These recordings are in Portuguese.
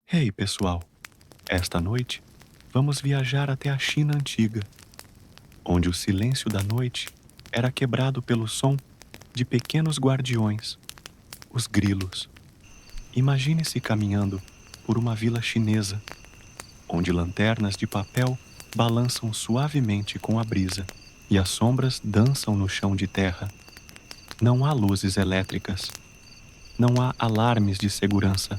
Hey, pessoal! Esta noite, vamos viajar até a China antiga, onde o silêncio da noite era quebrado pelo som de pequenos guardiões, os grilos. Imagine-se caminhando por uma vila chinesa, onde lanternas de papel balançam suavemente com a brisa e as sombras dançam no chão de terra. Não há luzes elétricas, não há alarmes de segurança,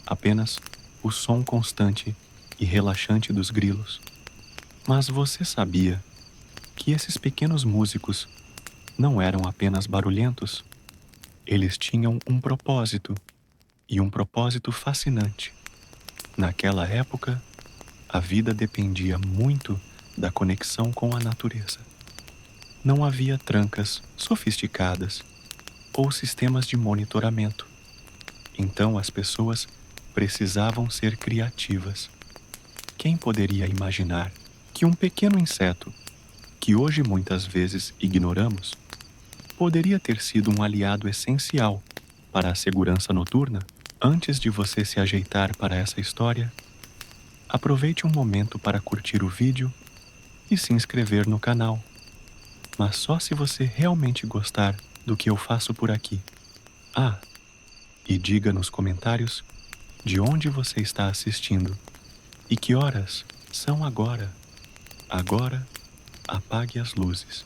apenas o som constante e relaxante dos grilos. Mas você sabia que esses pequenos músicos não eram apenas barulhentos? Eles tinham um propósito, e um propósito fascinante. Naquela época, a vida dependia muito da conexão com a natureza. Não havia trancas sofisticadas ou sistemas de monitoramento. Então as pessoas precisavam ser criativas. Quem poderia imaginar que um pequeno inseto, que hoje muitas vezes ignoramos, poderia ter sido um aliado essencial para a segurança noturna? Antes de você se ajeitar para essa história, aproveite um momento para curtir o vídeo e se inscrever no canal. Mas só se você realmente gostar do que eu faço por aqui. Ah, e diga nos comentários de onde você está assistindo e que horas são agora. Agora, apague as luzes.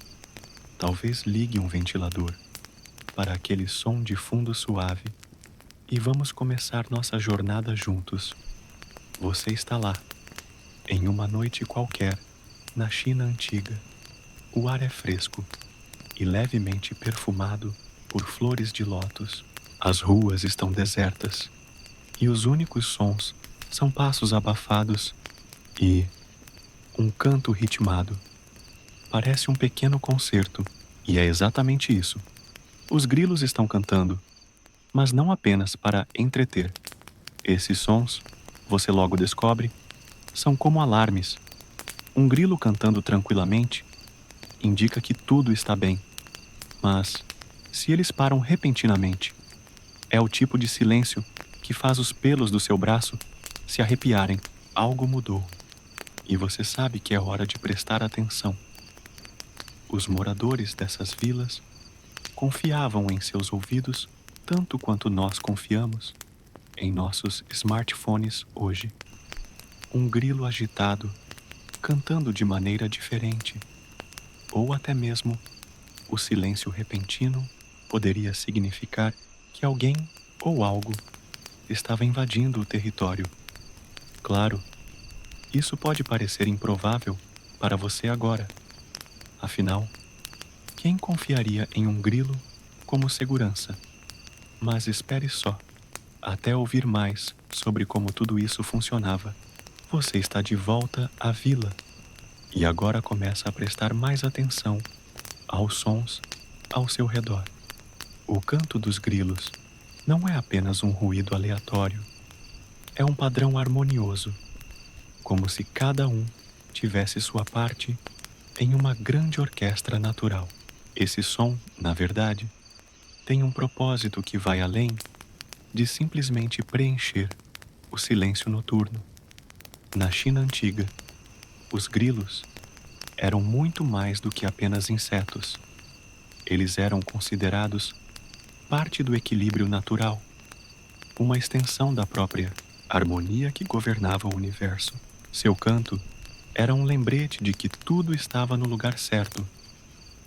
Talvez ligue um ventilador para aquele som de fundo suave e vamos começar nossa jornada juntos. Você está lá, em uma noite qualquer, na China antiga. O ar é fresco e levemente perfumado por flores de lótus. As ruas estão desertas e os únicos sons são passos abafados e um canto ritmado. Parece um pequeno concerto, e é exatamente isso. Os grilos estão cantando, mas não apenas para entreter. Esses sons, você logo descobre, são como alarmes. Um grilo cantando tranquilamente indica que tudo está bem. Mas, se eles param repentinamente, é o tipo de silêncio que faz os pelos do seu braço se arrepiarem. Algo mudou. E você sabe que é hora de prestar atenção. Os moradores dessas vilas confiavam em seus ouvidos tanto quanto nós confiamos em nossos smartphones hoje. Um grilo agitado, cantando de maneira diferente, ou até mesmo o silêncio repentino poderia significar que alguém ou algo estava invadindo o território. Claro, isso pode parecer improvável para você agora. Afinal, quem confiaria em um grilo como segurança? Mas espere só, até ouvir mais sobre como tudo isso funcionava. Você está de volta à vila e agora começa a prestar mais atenção aos sons ao seu redor. O canto dos grilos não é apenas um ruído aleatório, é um padrão harmonioso, como se cada um tivesse sua parte em uma grande orquestra natural. Esse som, na verdade, tem um propósito que vai além de simplesmente preencher o silêncio noturno. Na China antiga, os grilos eram muito mais do que apenas insetos. Eles eram considerados parte do equilíbrio natural, uma extensão da própria harmonia que governava o universo. Seu canto era um lembrete de que tudo estava no lugar certo,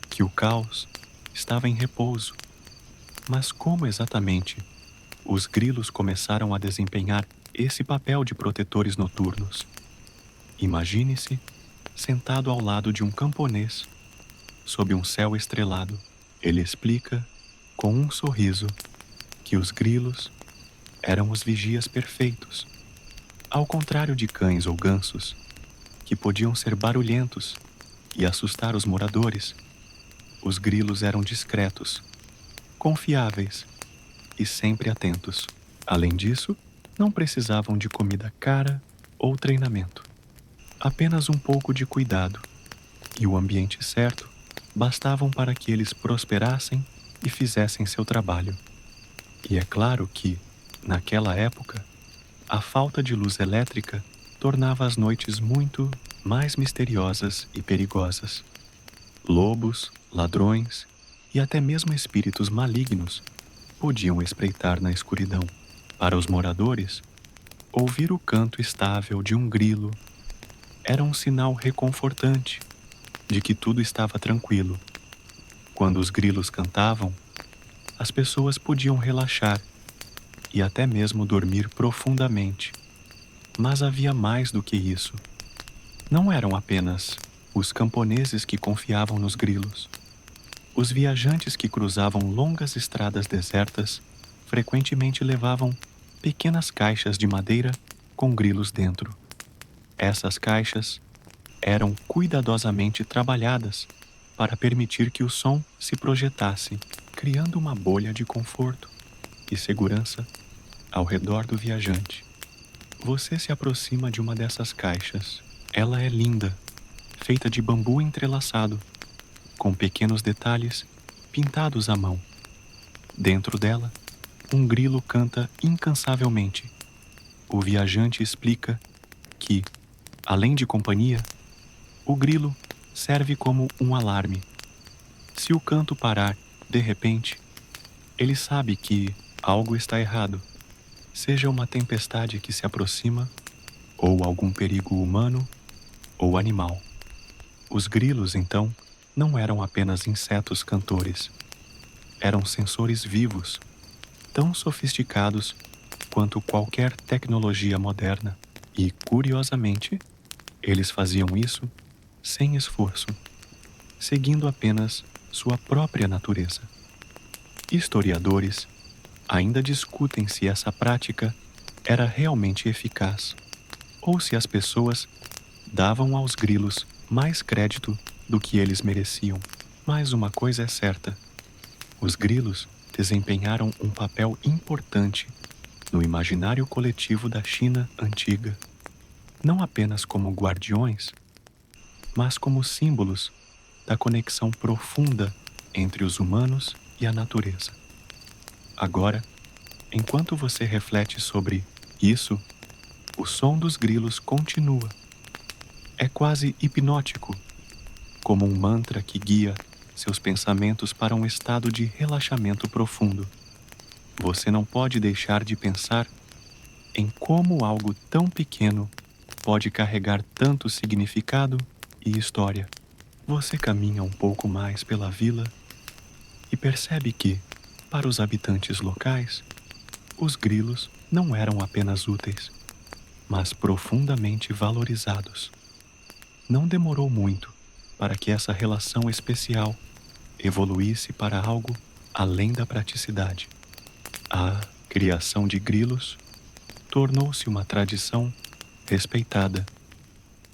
que o caos estava em repouso. Mas como exatamente os grilos começaram a desempenhar esse papel de protetores noturnos? Imagine-se sentado ao lado de um camponês, sob um céu estrelado. Ele explica, com um sorriso, que os grilos eram os vigias perfeitos. Ao contrário de cães ou gansos, que podiam ser barulhentos e assustar os moradores, os grilos eram discretos, confiáveis e sempre atentos. Além disso, não precisavam de comida cara ou treinamento. Apenas um pouco de cuidado e o ambiente certo bastavam para que eles prosperassem e fizessem seu trabalho. E é claro que, naquela época, A falta de luz elétrica tornava as noites muito mais misteriosas e perigosas. Lobos, ladrões e até mesmo espíritos malignos podiam espreitar na escuridão. Para os moradores, ouvir o canto estável de um grilo era um sinal reconfortante de que tudo estava tranquilo. Quando os grilos cantavam, as pessoas podiam relaxar e até mesmo dormir profundamente. Mas havia mais do que isso. Não eram apenas os camponeses que confiavam nos grilos. Os viajantes que cruzavam longas estradas desertas frequentemente levavam pequenas caixas de madeira com grilos dentro. Essas caixas eram cuidadosamente trabalhadas para permitir que o som se projetasse, criando uma bolha de conforto e segurança ao redor do viajante. Você se aproxima de uma dessas caixas. Ela é linda, feita de bambu entrelaçado, com pequenos detalhes pintados à mão. Dentro dela, um grilo canta incansavelmente. O viajante explica que, além de companhia, o grilo serve como um alarme. Se o canto parar, de repente, ele sabe que algo está errado, seja uma tempestade que se aproxima, ou algum perigo humano ou animal. Os grilos, então, não eram apenas insetos cantores. Eram sensores vivos, tão sofisticados quanto qualquer tecnologia moderna. E, curiosamente, eles faziam isso sem esforço, seguindo apenas sua própria natureza. Historiadores ainda discutem se essa prática era realmente eficaz ou se as pessoas davam aos grilos mais crédito do que eles mereciam. Mas uma coisa é certa: os grilos desempenharam um papel importante no imaginário coletivo da China antiga, não apenas como guardiões, mas como símbolos da conexão profunda entre os humanos e a natureza. Agora, enquanto você reflete sobre isso, o som dos grilos continua. É quase hipnótico, como um mantra que guia seus pensamentos para um estado de relaxamento profundo. Você não pode deixar de pensar em como algo tão pequeno pode carregar tanto significado e história. Você caminha um pouco mais pela vila e percebe que, para os habitantes locais, os grilos não eram apenas úteis, mas profundamente valorizados. Não demorou muito para que essa relação especial evoluísse para algo além da praticidade. A criação de grilos tornou-se uma tradição respeitada,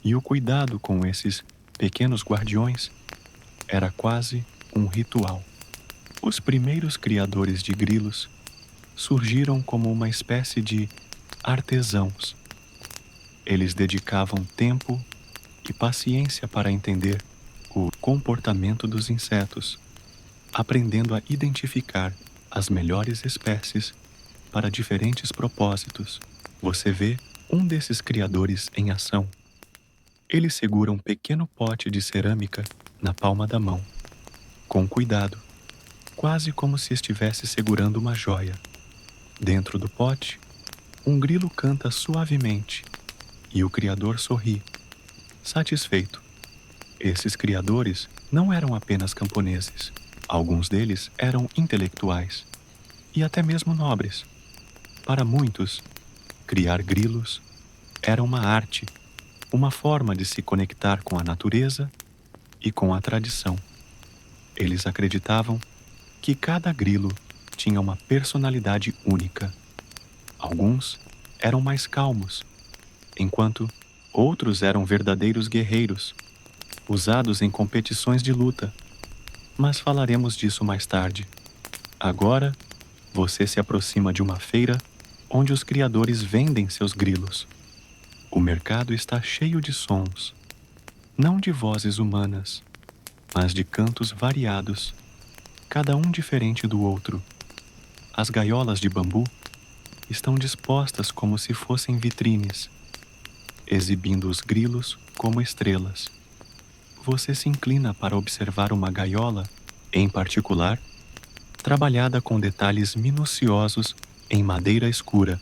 e o cuidado com esses pequenos guardiões era quase um ritual. Os primeiros criadores de grilos surgiram como uma espécie de artesãos. Eles dedicavam tempo e paciência para entender o comportamento dos insetos, aprendendo a identificar as melhores espécies para diferentes propósitos. Você vê um desses criadores em ação. Ele segura um pequeno pote de cerâmica na palma da mão, com cuidado, quase como se estivesse segurando uma joia. Dentro do pote, um grilo canta suavemente e o criador sorri, satisfeito. Esses criadores não eram apenas camponeses. Alguns deles eram intelectuais e até mesmo nobres. Para muitos, criar grilos era uma arte, uma forma de se conectar com a natureza e com a tradição. Eles acreditavam que cada grilo tinha uma personalidade única. Alguns eram mais calmos, enquanto outros eram verdadeiros guerreiros, usados em competições de luta. Mas falaremos disso mais tarde. Agora, você se aproxima de uma feira onde os criadores vendem seus grilos. O mercado está cheio de sons, não de vozes humanas, mas de cantos variados, cada um diferente do outro. As gaiolas de bambu estão dispostas como se fossem vitrines, exibindo os grilos como estrelas. Você se inclina para observar uma gaiola, em particular, trabalhada com detalhes minuciosos em madeira escura,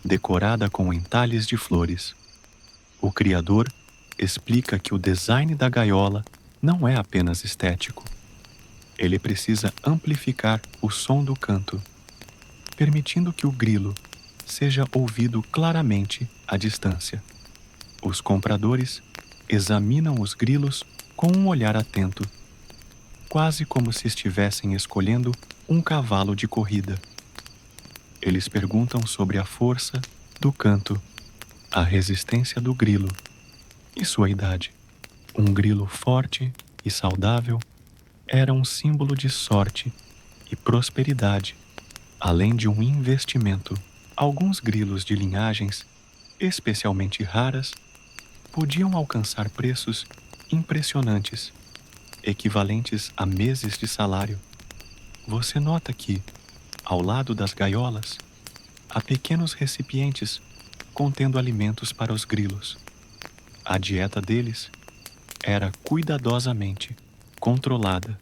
decorada com entalhes de flores. O criador explica que o design da gaiola não é apenas estético. Ele precisa amplificar o som do canto, permitindo que o grilo seja ouvido claramente à distância. Os compradores examinam os grilos com um olhar atento, quase como se estivessem escolhendo um cavalo de corrida. Eles perguntam sobre a força do canto, a resistência do grilo e sua idade. Um grilo forte e saudável era um símbolo de sorte e prosperidade, além de um investimento. Alguns grilos de linhagens especialmente raras podiam alcançar preços impressionantes, equivalentes a meses de salário. Você nota que, ao lado das gaiolas, há pequenos recipientes contendo alimentos para os grilos. A dieta deles era cuidadosamente controlada.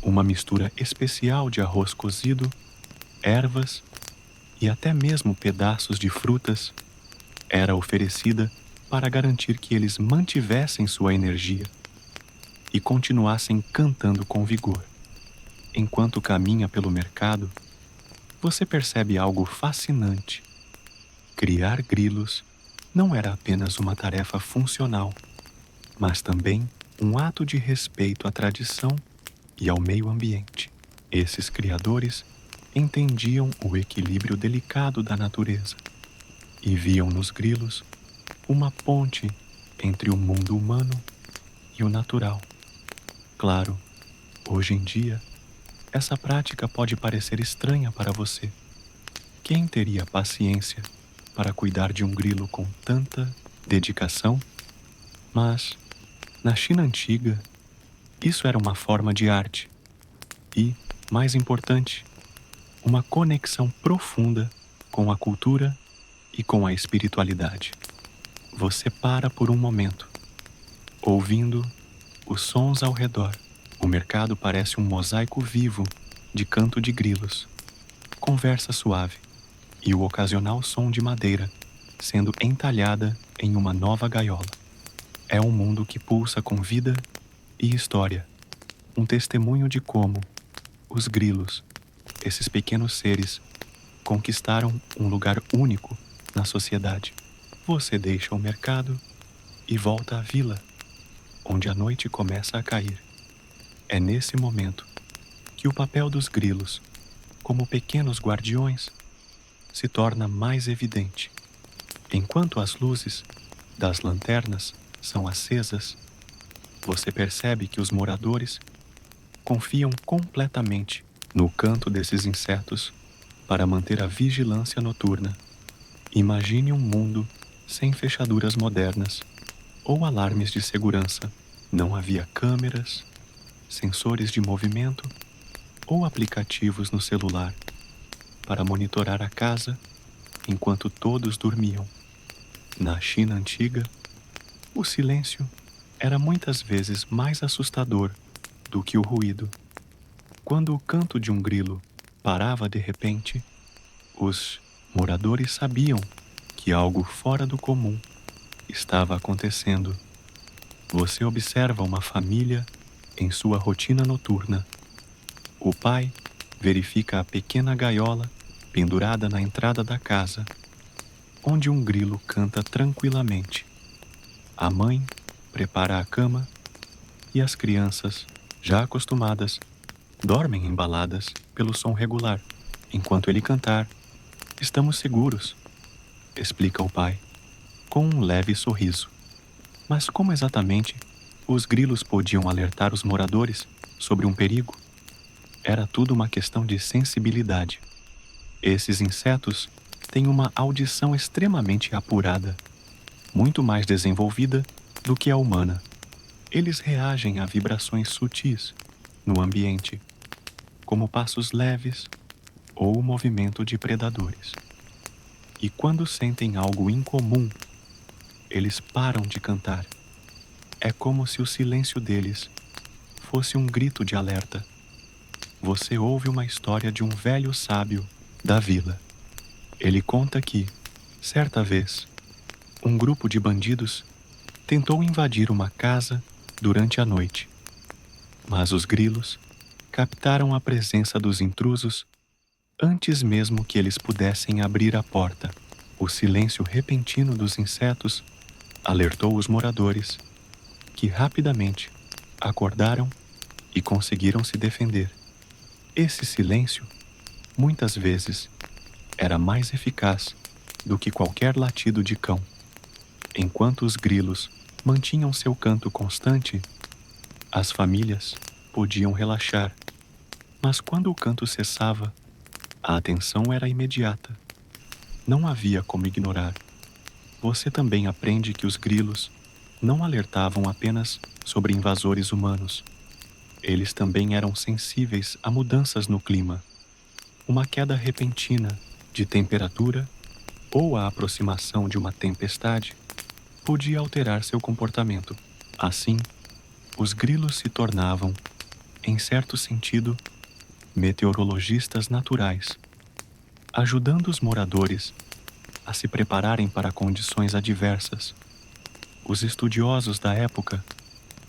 Uma mistura especial de arroz cozido, ervas e até mesmo pedaços de frutas era oferecida para garantir que eles mantivessem sua energia e continuassem cantando com vigor. Enquanto caminha pelo mercado, você percebe algo fascinante. Criar grilos não era apenas uma tarefa funcional, mas também um ato de respeito à tradição e ao meio ambiente. Esses criadores entendiam o equilíbrio delicado da natureza e viam nos grilos uma ponte entre o mundo humano e o natural. Claro, hoje em dia, essa prática pode parecer estranha para você. Quem teria paciência para cuidar de um grilo com tanta dedicação? Mas, na China antiga, isso era uma forma de arte e, mais importante, uma conexão profunda com a cultura e com a espiritualidade. Você para por um momento, ouvindo os sons ao redor. O mercado parece um mosaico vivo de canto de grilos, conversa suave e o ocasional som de madeira sendo entalhada em uma nova gaiola. É um mundo que pulsa com vida e história, um testemunho de como os grilos, esses pequenos seres, conquistaram um lugar único na sociedade. Você deixa o mercado e volta à vila, onde a noite começa a cair. É nesse momento que o papel dos grilos, como pequenos guardiões, se torna mais evidente. Enquanto as luzes das lanternas são acesas, você percebe que os moradores confiam completamente no canto desses insetos para manter a vigilância noturna. Imagine um mundo sem fechaduras modernas ou alarmes de segurança. Não havia câmeras, sensores de movimento ou aplicativos no celular para monitorar a casa enquanto todos dormiam. Na China antiga, o silêncio era muitas vezes mais assustador do que o ruído. Quando o canto de um grilo parava de repente, os moradores sabiam que algo fora do comum estava acontecendo. Você observa uma família em sua rotina noturna. O pai verifica a pequena gaiola pendurada na entrada da casa, onde um grilo canta tranquilamente. A mãe prepara a cama e as crianças, já acostumadas, dormem embaladas pelo som regular. Enquanto ele cantar, estamos seguros, explica o pai, com um leve sorriso. Mas como exatamente os grilos podiam alertar os moradores sobre um perigo? Era tudo uma questão de sensibilidade. Esses insetos têm uma audição extremamente apurada, muito mais desenvolvida do que a humana. Eles reagem a vibrações sutis no ambiente, como passos leves ou o movimento de predadores. E quando sentem algo incomum, eles param de cantar. É como se o silêncio deles fosse um grito de alerta. Você ouve uma história de um velho sábio da vila. Ele conta que, certa vez, um grupo de bandidos tentou invadir uma casa durante a noite. Mas os grilos captaram a presença dos intrusos antes mesmo que eles pudessem abrir a porta. O silêncio repentino dos insetos alertou os moradores, que rapidamente acordaram e conseguiram se defender. Esse silêncio, muitas vezes, era mais eficaz do que qualquer latido de cão. Enquanto os grilos mantinham seu canto constante, as famílias podiam relaxar. Mas quando o canto cessava, a atenção era imediata. Não havia como ignorar. Você também aprende que os grilos não alertavam apenas sobre invasores humanos. Eles também eram sensíveis a mudanças no clima. Uma queda repentina de temperatura ou a aproximação de uma tempestade podia alterar seu comportamento. Assim, os grilos se tornavam, em certo sentido, meteorologistas naturais, ajudando os moradores a se prepararem para condições adversas. Os estudiosos da época,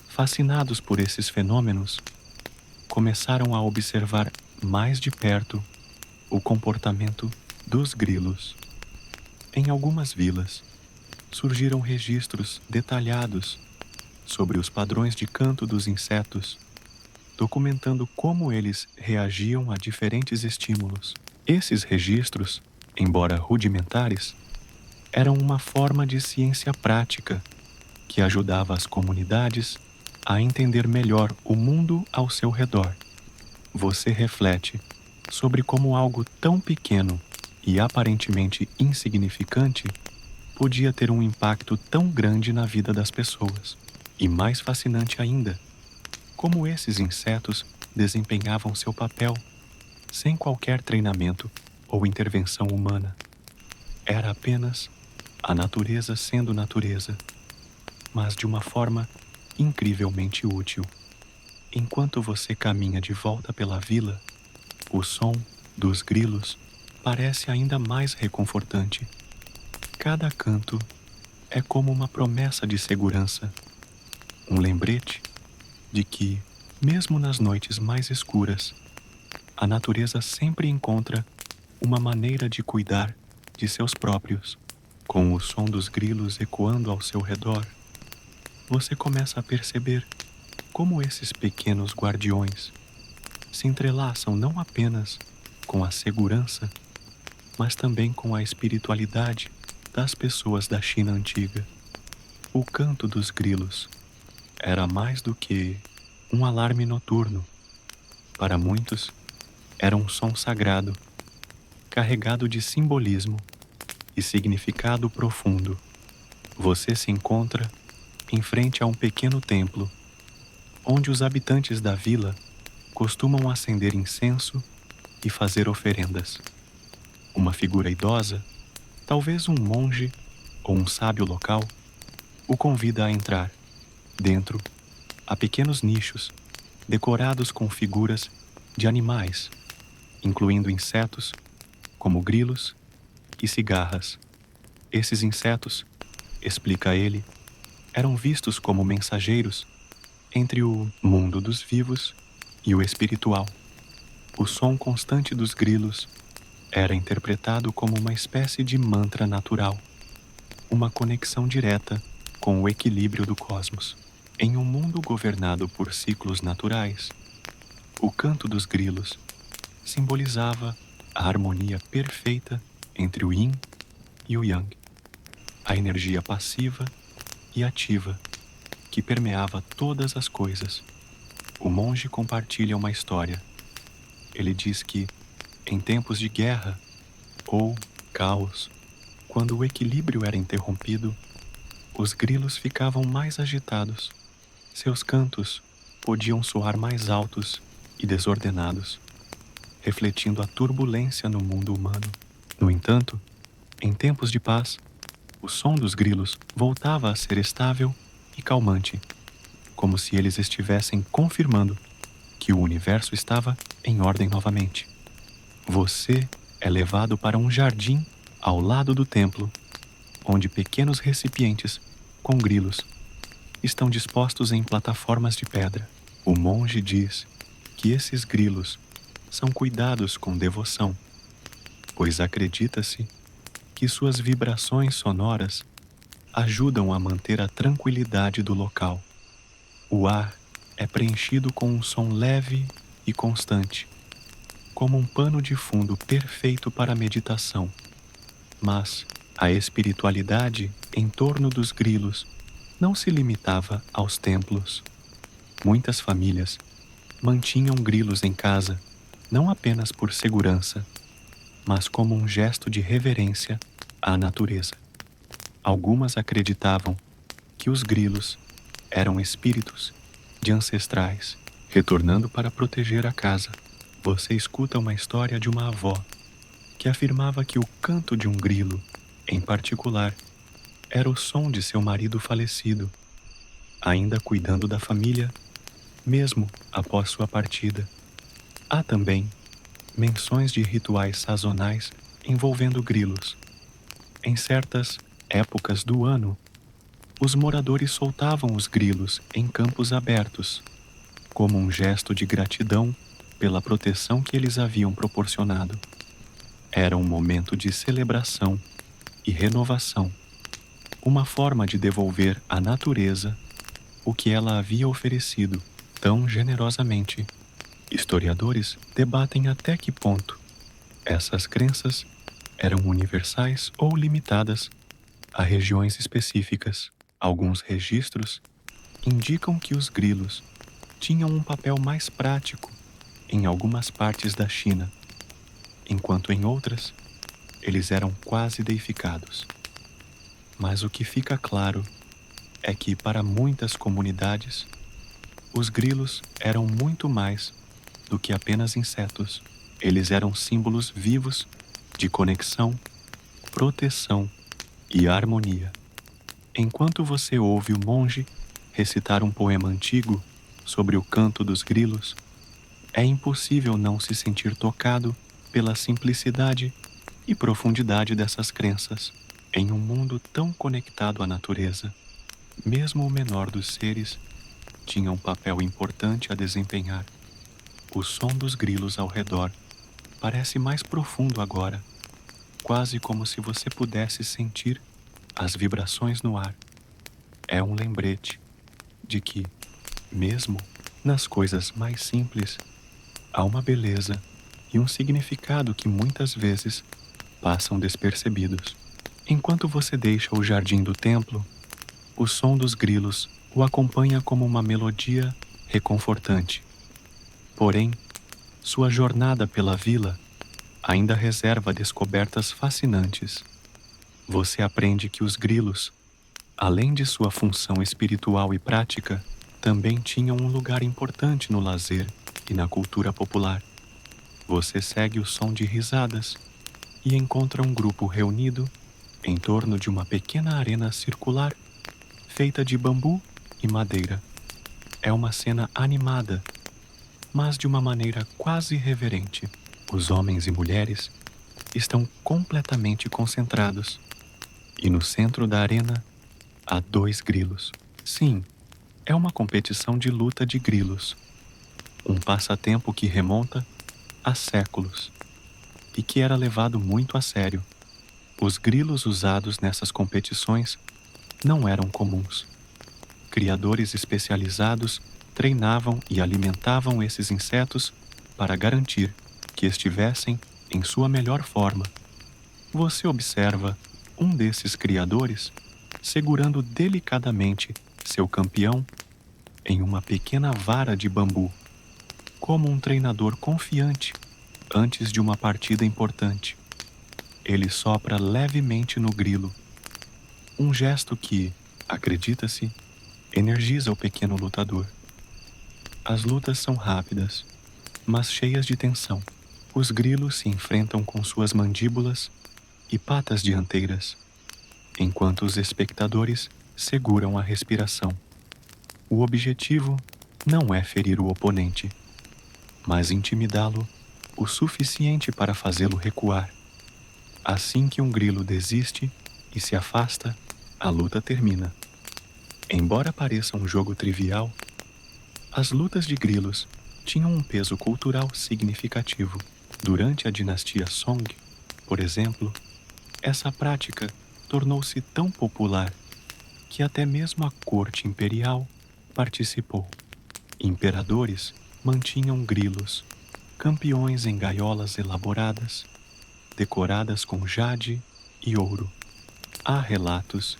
fascinados por esses fenômenos, começaram a observar mais de perto o comportamento dos grilos. Em algumas vilas, surgiram registros detalhados sobre os padrões de canto dos insetos, documentando como eles reagiam a diferentes estímulos. Esses registros, embora rudimentares, eram uma forma de ciência prática que ajudava as comunidades a entender melhor o mundo ao seu redor. Você reflete sobre como algo tão pequeno e aparentemente insignificante podia ter um impacto tão grande na vida das pessoas. E mais fascinante ainda, como esses insetos desempenhavam seu papel sem qualquer treinamento ou intervenção humana. Era apenas a natureza sendo natureza, mas de uma forma incrivelmente útil. Enquanto você caminha de volta pela vila, o som dos grilos parece ainda mais reconfortante. Cada canto é como uma promessa de segurança, um lembrete de que, mesmo nas noites mais escuras, a natureza sempre encontra uma maneira de cuidar de seus próprios. Com o som dos grilos ecoando ao seu redor, você começa a perceber como esses pequenos guardiões se entrelaçam não apenas com a segurança, mas também com a espiritualidade das pessoas da China antiga. O canto dos grilos era mais do que um alarme noturno. Para muitos, era um som sagrado, carregado de simbolismo e significado profundo. Você se encontra em frente a um pequeno templo, onde os habitantes da vila costumam acender incenso e fazer oferendas. Uma figura idosa, talvez um monge ou um sábio local, o convida a entrar. Dentro, há pequenos nichos decorados com figuras de animais, incluindo insetos como grilos e cigarras. Esses insetos, explica ele, eram vistos como mensageiros entre o mundo dos vivos e o espiritual. O som constante dos grilos era interpretado como uma espécie de mantra natural, uma conexão direta com o equilíbrio do cosmos. Em um mundo governado por ciclos naturais, o canto dos grilos simbolizava a harmonia perfeita entre o yin e o yang, a energia passiva e ativa que permeava todas as coisas. O monge compartilha uma história. Ele diz que, em tempos de guerra ou caos, quando o equilíbrio era interrompido, os grilos ficavam mais agitados. Seus cantos podiam soar mais altos e desordenados, refletindo a turbulência no mundo humano. No entanto, Em tempos de paz, o som dos grilos voltava a ser estável e calmante, como se eles estivessem confirmando que o universo estava em ordem novamente. Você é levado para um jardim ao lado do templo, onde pequenos recipientes com grilos estão dispostos em plataformas de pedra. O monge diz que esses grilos são cuidados com devoção, pois acredita-se que suas vibrações sonoras ajudam a manter a tranquilidade do local. O ar é preenchido com um som leve e constante, como um pano de fundo perfeito para a meditação. Mas a espiritualidade em torno dos grilos não se limitava aos templos. Muitas famílias mantinham grilos em casa, não apenas por segurança, mas como um gesto de reverência à natureza. Algumas acreditavam que os grilos eram espíritos de ancestrais retornando para proteger a casa. Você escuta uma história de uma avó que afirmava que o canto de um grilo, em particular, era o som de seu marido falecido, ainda cuidando da família, mesmo após sua partida. Há também menções de rituais sazonais envolvendo grilos. Em certas épocas do ano, os moradores soltavam os grilos em campos abertos, como um gesto de gratidão pela proteção que eles haviam proporcionado. Era um momento de celebração e renovação, uma forma de devolver à natureza o que ela havia oferecido tão generosamente. Historiadores debatem até que ponto essas crenças eram universais ou limitadas a regiões específicas. Alguns registros indicam que os grilos tinham um papel mais prático em algumas partes da China, enquanto em outras eles eram quase deificados. Mas o que fica claro é que, para muitas comunidades, os grilos eram muito mais do que apenas insetos. Eles eram símbolos vivos de conexão, proteção e harmonia. Enquanto você ouve o monge recitar um poema antigo sobre o canto dos grilos, é impossível não se sentir tocado pela simplicidade e profundidade dessas crenças. Em um mundo tão conectado à natureza, mesmo o menor dos seres tinha um papel importante a desempenhar. O som dos grilos ao redor parece mais profundo agora, quase como se você pudesse sentir as vibrações no ar. É um lembrete de que, mesmo nas coisas mais simples, há uma beleza e um significado que muitas vezes passam despercebidos. Enquanto você deixa o jardim do templo, o som dos grilos o acompanha como uma melodia reconfortante. Porém, sua jornada pela vila ainda reserva descobertas fascinantes. Você aprende que os grilos, além de sua função espiritual e prática, também tinham um lugar importante no lazer e na cultura popular. Você segue o som de risadas e encontra um grupo reunido em torno de uma pequena arena circular feita de bambu e madeira. É uma cena animada, mas de uma maneira quase reverente. Os homens e mulheres estão completamente concentrados, e no centro da arena há 2 grilos. Sim, é uma competição de luta de grilos, um passatempo que remonta a séculos e que era levado muito a sério. Os grilos usados nessas competições não eram comuns. Criadores especializados treinavam e alimentavam esses insetos para garantir que estivessem em sua melhor forma. Você observa um desses criadores segurando delicadamente seu campeão em uma pequena vara de bambu, como um treinador confiante antes de uma partida importante. Ele sopra levemente no grilo, um gesto que, acredita-se, energiza o pequeno lutador. As lutas são rápidas, mas cheias de tensão. Os grilos se enfrentam com suas mandíbulas e patas dianteiras, enquanto os espectadores seguram a respiração. O objetivo não é ferir o oponente, mas intimidá-lo o suficiente para fazê-lo recuar. Assim que um grilo desiste e se afasta, a luta termina. Embora pareça um jogo trivial, as lutas de grilos tinham um peso cultural significativo. Durante a dinastia Song, por exemplo, essa prática tornou-se tão popular que até mesmo a corte imperial participou. Imperadores mantinham grilos, campeões em gaiolas elaboradas, decoradas com jade e ouro. Há relatos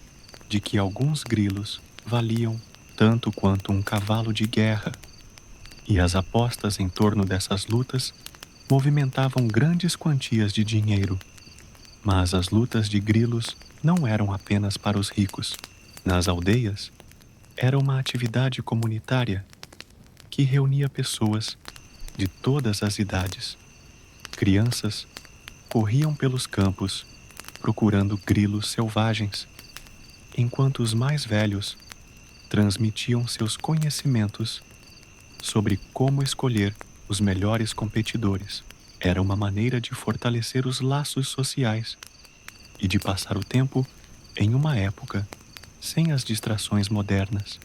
de que alguns grilos valiam tanto quanto um cavalo de guerra, e as apostas em torno dessas lutas movimentavam grandes quantias de dinheiro. Mas as lutas de grilos não eram apenas para os ricos. Nas aldeias, era uma atividade comunitária que reunia pessoas de todas as idades. Crianças corriam pelos campos procurando grilos selvagens, enquanto os mais velhos transmitiam seus conhecimentos sobre como escolher os melhores competidores. Era uma maneira de fortalecer os laços sociais e de passar o tempo em uma época sem as distrações modernas.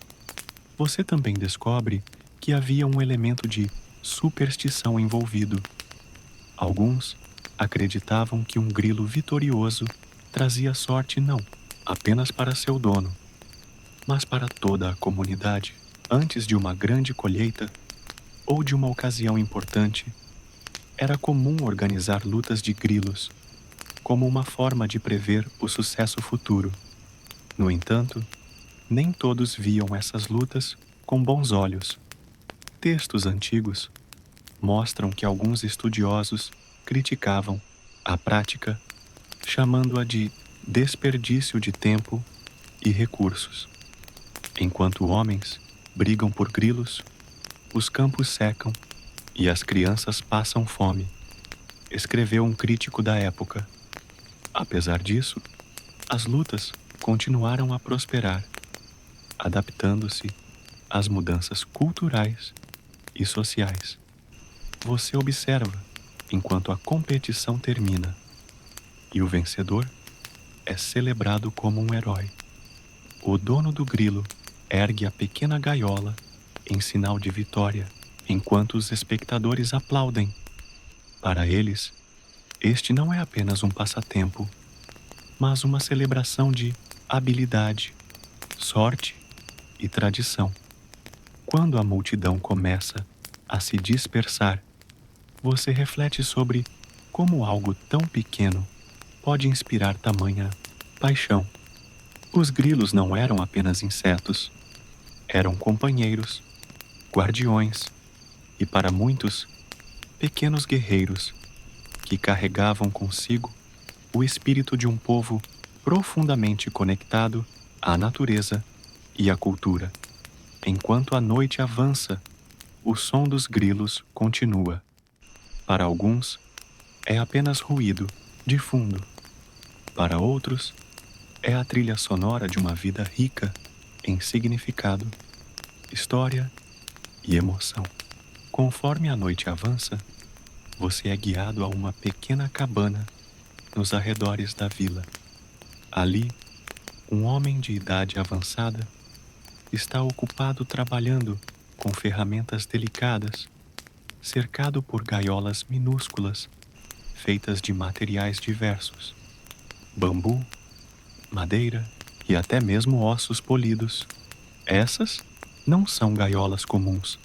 Você também descobre que havia um elemento de superstição envolvido. Alguns acreditavam que um grilo vitorioso trazia sorte não apenas para seu dono, mas para toda a comunidade. Antes de uma grande colheita ou de uma ocasião importante, era comum organizar lutas de grilos como uma forma de prever o sucesso futuro. No entanto, nem todos viam essas lutas com bons olhos. Textos antigos mostram que alguns estudiosos criticavam a prática, chamando-a de desperdício de tempo e recursos. Enquanto homens brigam por grilos, os campos secam e as crianças passam fome, escreveu um crítico da época. Apesar disso, as lutas continuaram a prosperar, adaptando-se às mudanças culturais e sociais. Você observa enquanto a competição termina, e o vencedor é celebrado como um herói. O dono do grilo ergue a pequena gaiola em sinal de vitória, enquanto os espectadores aplaudem. Para eles, este não é apenas um passatempo, mas uma celebração de habilidade, sorte e tradição. Quando a multidão começa a se dispersar, você reflete sobre como algo tão pequeno pode inspirar tamanha paixão. Os grilos não eram apenas insetos, eram companheiros, guardiões e, para muitos, pequenos guerreiros que carregavam consigo o espírito de um povo profundamente conectado à natureza e à cultura. Enquanto a noite avança, o som dos grilos continua. Para alguns, é apenas ruído de fundo. Para outros, é a trilha sonora de uma vida rica em significado, história e emoção. Conforme a noite avança, você é guiado a uma pequena cabana nos arredores da vila. Ali, um homem de idade avançada está ocupado trabalhando com ferramentas delicadas, cercado por gaiolas minúsculas feitas de materiais diversos: bambu, madeira e até mesmo ossos polidos. Essas não são gaiolas comuns,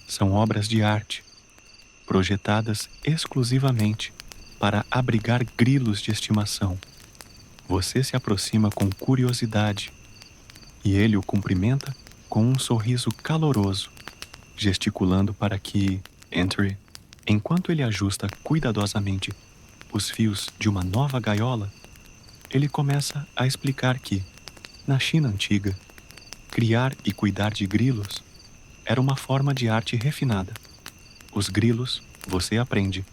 são obras de arte, projetadas exclusivamente para abrigar grilos de estimação. Você se aproxima com curiosidade e ele o cumprimenta com um sorriso caloroso, gesticulando para que entre. Enquanto ele ajusta cuidadosamente os fios de uma nova gaiola, ele começa a explicar que, na China antiga, criar e cuidar de grilos era uma forma de arte refinada. Os grilos, você aprende,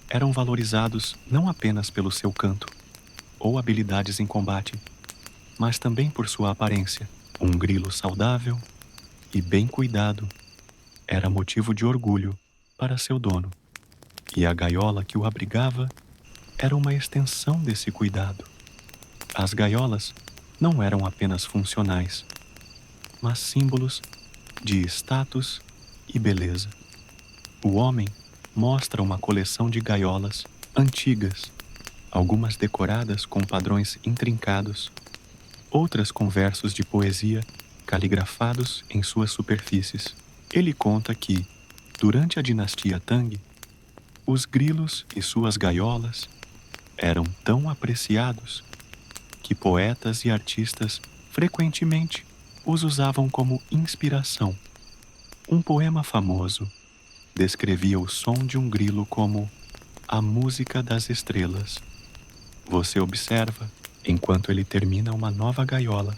eram valorizados não apenas pelo seu canto, ou habilidades em combate, mas também por sua aparência. Um grilo saudável e bem cuidado era motivo de orgulho para seu dono, e a gaiola que o abrigava era uma extensão desse cuidado. As gaiolas não eram apenas funcionais, mas símbolos de status e beleza. O homem mostra uma coleção de gaiolas antigas, algumas decoradas com padrões intrincados, outras com versos de poesia caligrafados em suas superfícies. Ele conta que, durante a dinastia Tang, os grilos e suas gaiolas eram tão apreciados que poetas e artistas frequentemente os usavam como inspiração. Um poema famoso descrevia o som de um grilo como a música das estrelas. Você observa enquanto ele termina uma nova gaiola,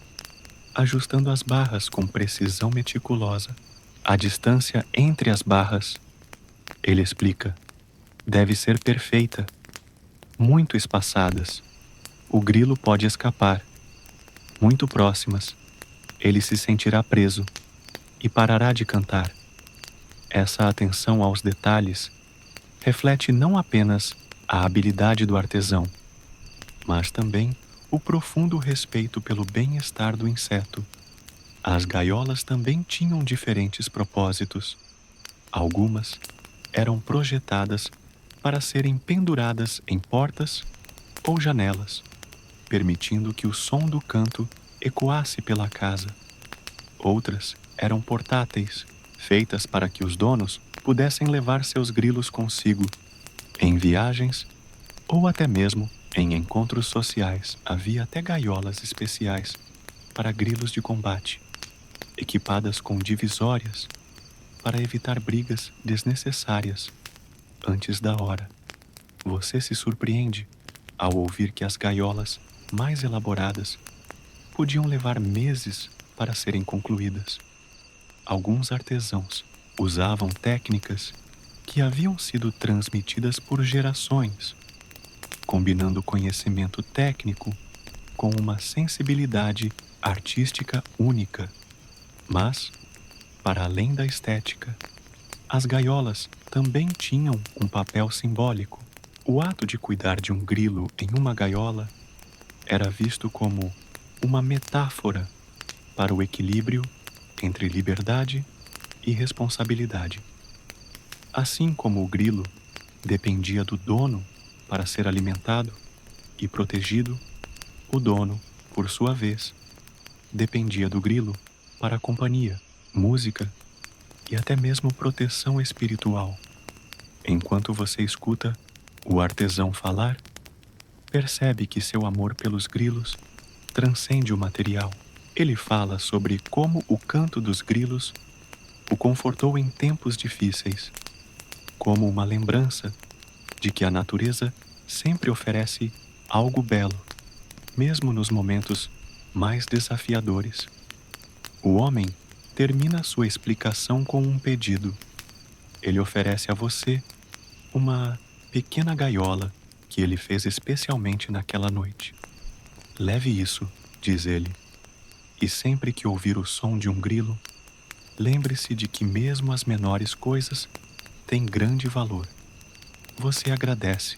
ajustando as barras com precisão meticulosa. A distância entre as barras, ele explica, deve ser perfeita, muito espaçadas. O grilo pode escapar. Muito próximas, ele se sentirá preso e parará de cantar. Essa atenção aos detalhes reflete não apenas a habilidade do artesão, mas também o profundo respeito pelo bem-estar do inseto. As gaiolas também tinham diferentes propósitos. Algumas eram projetadas para serem penduradas em portas ou janelas, permitindo que o som do canto ecoasse pela casa. Outras eram portáteis, feitas para que os donos pudessem levar seus grilos consigo, em viagens ou até mesmo em encontros sociais. Havia até gaiolas especiais para grilos de combate, equipadas com divisórias para evitar brigas desnecessárias antes da hora. Você se surpreende ao ouvir que as gaiolas mais elaboradas podiam levar meses para serem concluídas. Alguns artesãos usavam técnicas que haviam sido transmitidas por gerações, combinando conhecimento técnico com uma sensibilidade artística única. Mas, para além da estética, as gaiolas também tinham um papel simbólico. O ato de cuidar de um grilo em uma gaiola era visto como uma metáfora para o equilíbrio entre liberdade e responsabilidade. Assim como o grilo dependia do dono para ser alimentado e protegido, o dono, por sua vez, dependia do grilo para companhia, música e até mesmo proteção espiritual. Enquanto você escuta o artesão falar, percebe que seu amor pelos grilos transcende o material. Ele fala sobre como o canto dos grilos o confortou em tempos difíceis, como uma lembrança de que a natureza sempre oferece algo belo, mesmo nos momentos mais desafiadores. O homem termina sua explicação com um pedido. Ele oferece a você uma pequena gaiola que ele fez especialmente naquela noite. Leve isso, diz ele, e sempre que ouvir o som de um grilo, lembre-se de que mesmo as menores coisas têm grande valor. Você agradece,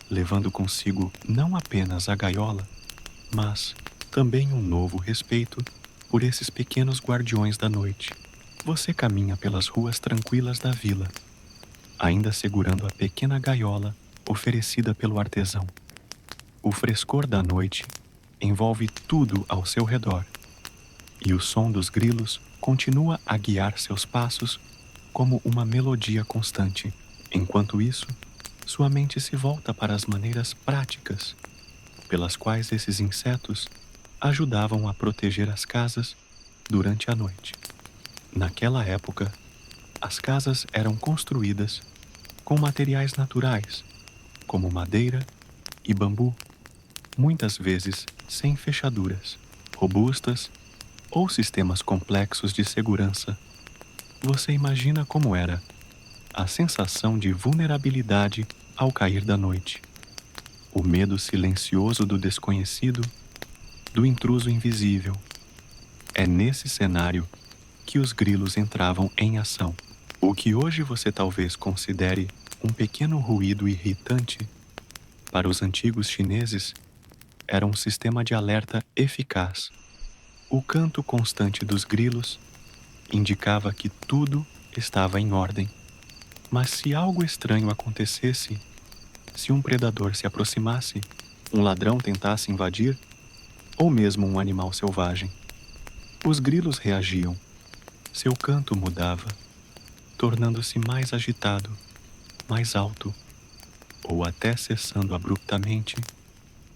levando consigo não apenas a gaiola, mas também um novo respeito por esses pequenos guardiões da noite. Você caminha pelas ruas tranquilas da vila, ainda segurando a pequena gaiola oferecida pelo artesão. O frescor da noite envolve tudo ao seu redor, e o som dos grilos continua a guiar seus passos como uma melodia constante. Enquanto isso, sua mente se volta para as maneiras práticas pelas quais esses insetos ajudavam a proteger as casas durante a noite. Naquela época, as casas eram construídas com materiais naturais, como madeira e bambu, muitas vezes sem fechaduras, robustas ou sistemas complexos de segurança. Você imagina como era a sensação de vulnerabilidade ao cair da noite. o medo silencioso do desconhecido, do intruso invisível. É nesse cenário que os grilos entravam em ação. O que hoje você talvez considere um pequeno ruído irritante, para os antigos chineses era um sistema de alerta eficaz. O canto constante dos grilos indicava que tudo estava em ordem. Mas se algo estranho acontecesse, se um predador se aproximasse, um ladrão tentasse invadir, ou mesmo um animal selvagem, os grilos reagiam. Seu canto mudava, tornando-se mais agitado, mais alto, ou até cessando abruptamente,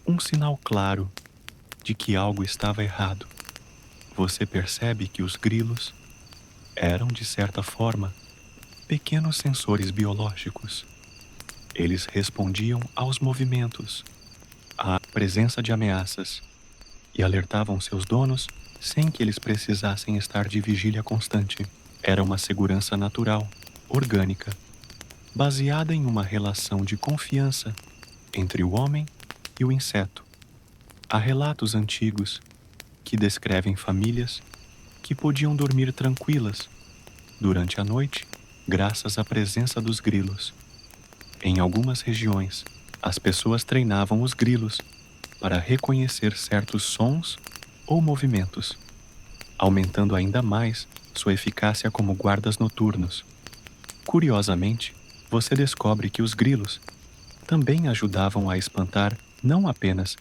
um sinal claro de que algo estava errado. Você percebe que os grilos eram, de certa forma, pequenos sensores biológicos. Eles respondiam aos movimentos, à presença de ameaças e alertavam seus donos sem que eles precisassem estar de vigília constante. Era uma segurança natural, orgânica, baseada em uma relação de confiança entre o homem e o inseto. Há relatos antigos que descrevem famílias que podiam dormir tranquilas durante a noite graças à presença dos grilos. Em algumas regiões, as pessoas treinavam os grilos para reconhecer certos sons ou movimentos, aumentando ainda mais sua eficácia como guardas noturnos. Curiosamente, você descobre que os grilos também ajudavam a espantar não apenas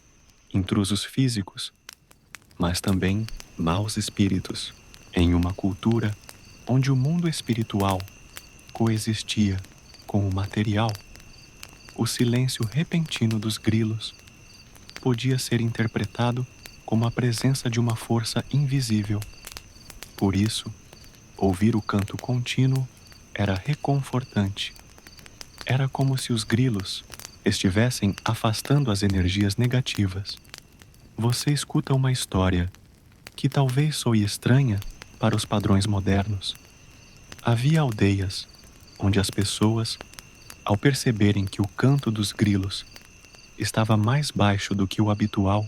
intrusos físicos, mas também maus espíritos. Em uma cultura onde o mundo espiritual coexistia com o material, o silêncio repentino dos grilos podia ser interpretado como a presença de uma força invisível. Por isso, ouvir o canto contínuo era reconfortante. Era como se os grilos estivessem afastando as energias negativas. Você escuta uma história que talvez soe estranha para os padrões modernos. Havia aldeias onde as pessoas, ao perceberem que o canto dos grilos estava mais baixo do que o habitual,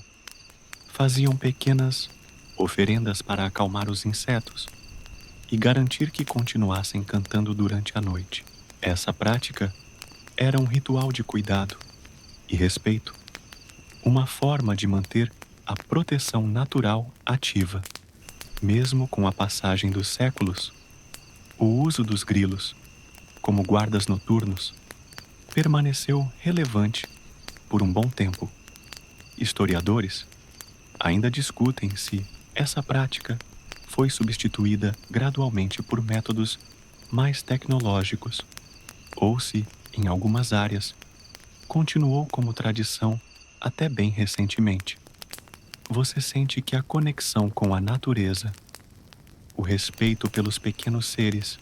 faziam pequenas oferendas para acalmar os insetos e garantir que continuassem cantando durante a noite. Essa prática era um ritual de cuidado e respeito, uma forma de manter a proteção natural ativa. Mesmo com a passagem dos séculos, o uso dos grilos como guardas noturnos permaneceu relevante por um bom tempo. Historiadores ainda discutem se essa prática foi substituída gradualmente por métodos mais tecnológicos ou se, em algumas áreas, continuou como tradição até bem recentemente. Você sente que a conexão com a natureza, o respeito pelos pequenos seres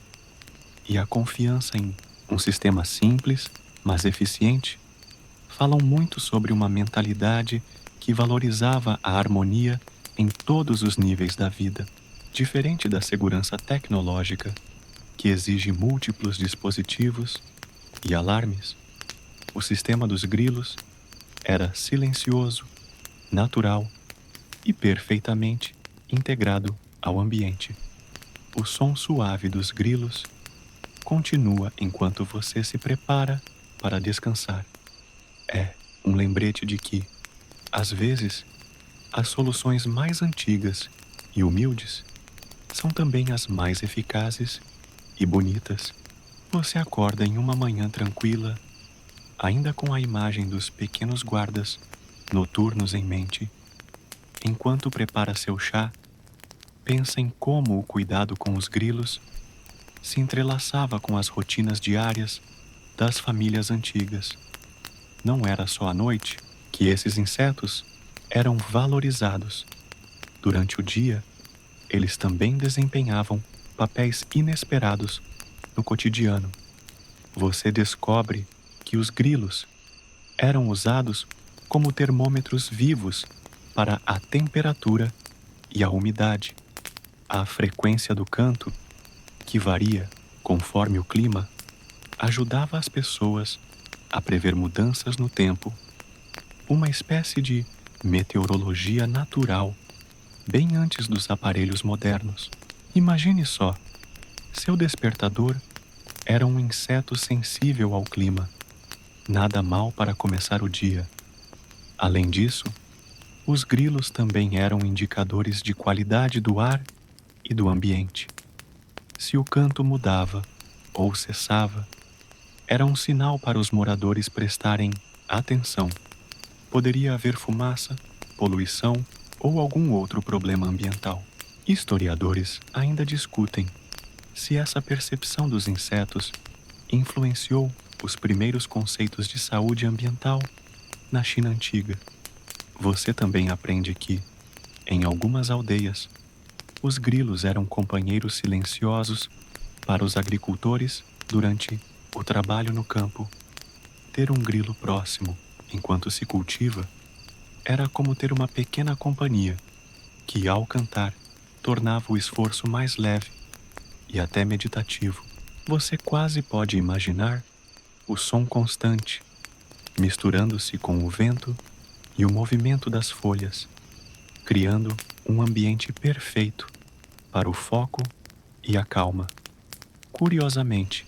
e a confiança em um sistema simples, mas eficiente, falam muito sobre uma mentalidade que valorizava a harmonia em todos os níveis da vida, diferente da segurança tecnológica, que exige múltiplos dispositivos e alarmes. O sistema dos grilos era silencioso, natural e perfeitamente integrado ao ambiente. O som suave dos grilos continua enquanto você se prepara para descansar. É um lembrete de que, às vezes, as soluções mais antigas e humildes são também as mais eficazes e bonitas. Você acorda em uma manhã tranquila, ainda com a imagem dos pequenos guardas noturnos em mente. Enquanto prepara seu chá, pensa em como o cuidado com os grilos se entrelaçava com as rotinas diárias das famílias antigas. Não era só à noite que esses insetos eram valorizados. Durante o dia, eles também desempenhavam papéis inesperados no cotidiano. Você descobre que os grilos eram usados como termômetros vivos para a temperatura e a umidade. A frequência do canto, que varia conforme o clima, ajudava as pessoas a prever mudanças no tempo uma espécie de meteorologia natural, bem antes dos aparelhos modernos. Imagine só, seu despertador era um inseto sensível ao clima, nada mal para começar o dia. Além disso, os grilos também eram indicadores de qualidade do ar e do ambiente. Se o canto mudava ou cessava, era um sinal para os moradores prestarem atenção. Poderia haver fumaça, poluição ou algum outro problema ambiental. Historiadores ainda discutem se essa percepção dos insetos influenciou os primeiros conceitos de saúde ambiental na China antiga. Você também aprende que, em algumas aldeias, os grilos eram companheiros silenciosos para os agricultores durante o trabalho no campo. Ter um grilo próximo enquanto se cultiva era como ter uma pequena companhia que, ao cantar, tornava o esforço mais leve e até meditativo. Você quase pode imaginar o som constante, misturando-se com o vento e o movimento das folhas, criando um ambiente perfeito para o foco e a calma. Curiosamente,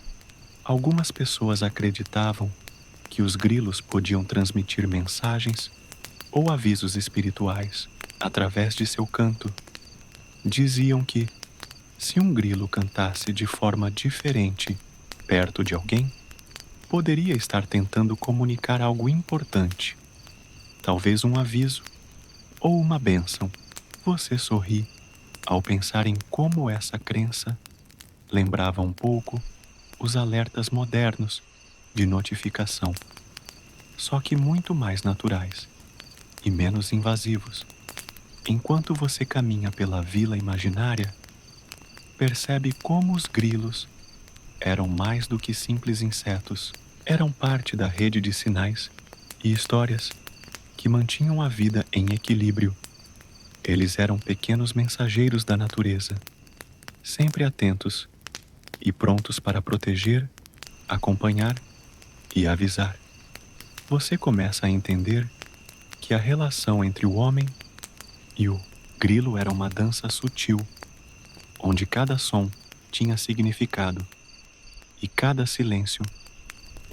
algumas pessoas acreditavam que os grilos podiam transmitir mensagens ou avisos espirituais através de seu canto. Diziam que, se um grilo cantasse de forma diferente perto de alguém, poderia estar tentando comunicar algo importante, talvez um aviso ou uma bênção. Você sorri ao pensar em como essa crença lembrava um pouco os alertas modernos de notificação, só que muito mais naturais e menos invasivos. Enquanto você caminha pela vila imaginária, percebe como os grilos eram mais do que simples insetos. Eram parte da rede de sinais e histórias que mantinham a vida em equilíbrio. Eles eram pequenos mensageiros da natureza, sempre atentos e prontos para proteger, acompanhar e avisar. Você começa a entender que a relação entre o homem e o grilo era uma dança sutil, onde cada som tinha significado e cada silêncio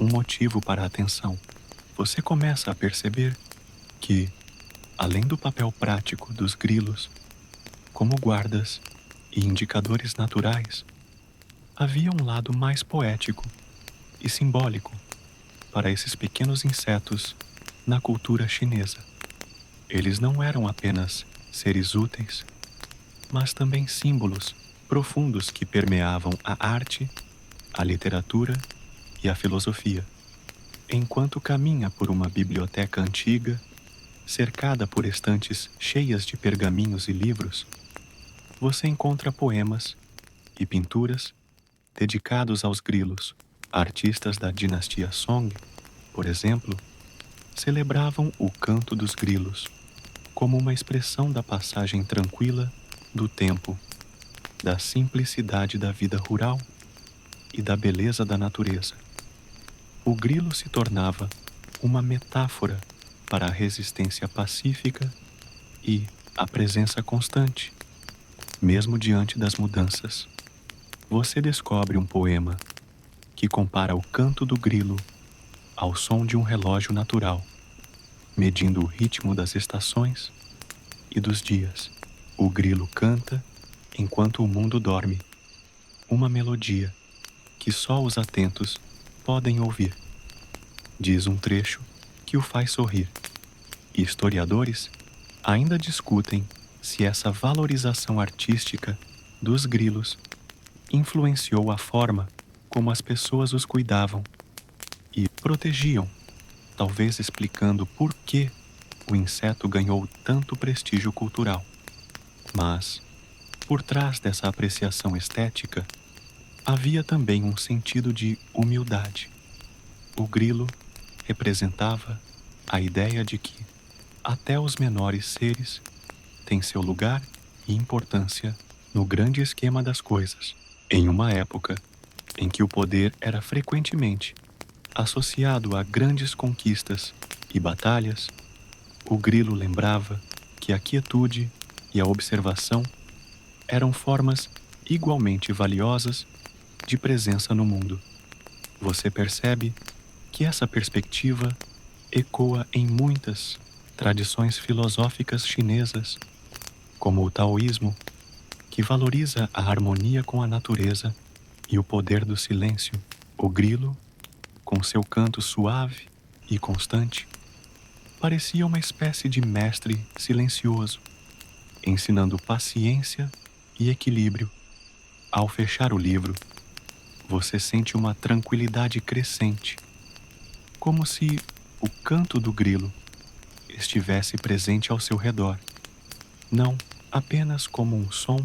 um motivo para a atenção. Você começa a perceber que, além do papel prático dos grilos, como guardas e indicadores naturais, havia um lado mais poético e simbólico para esses pequenos insetos na cultura chinesa. Eles não eram apenas seres úteis, mas também símbolos profundos que permeavam a arte, a literatura e a filosofia. Enquanto caminha por uma biblioteca antiga, cercada por estantes cheias de pergaminhos e livros, você encontra poemas e pinturas dedicados aos grilos. Artistas da dinastia Song, por exemplo, celebravam o canto dos grilos como uma expressão da passagem tranquila do tempo, da simplicidade da vida rural e da beleza da natureza. O grilo se tornava uma metáfora para a resistência pacífica e a presença constante, mesmo diante das mudanças. Você descobre um poema que compara o canto do grilo ao som de um relógio natural, medindo o ritmo das estações e dos dias. O grilo canta enquanto o mundo dorme, uma melodia que só os atentos podem ouvir. Diz um trecho que o faz sorrir. E historiadores ainda discutem se essa valorização artística dos grilos influenciou a forma como as pessoas os cuidavam e protegiam, talvez explicando por que o inseto ganhou tanto prestígio cultural. Mas, por trás dessa apreciação estética, havia também um sentido de humildade. O grilo representava a ideia de que até os menores seres têm seu lugar e importância no grande esquema das coisas. Em uma época em que o poder era frequentemente associado a grandes conquistas e batalhas, O grilo lembrava que a quietude e a observação eram formas igualmente valiosas de presença no mundo. Você percebe que essa perspectiva ecoa em muitas tradições filosóficas chinesas, como o taoísmo, que valoriza a harmonia com a natureza e o poder do silêncio. O grilo, com seu canto suave e constante, parecia uma espécie de mestre silencioso, ensinando paciência e equilíbrio. Ao fechar o livro, você sente uma tranquilidade crescente, como se o canto do grilo estivesse presente ao seu redor, não apenas como um som,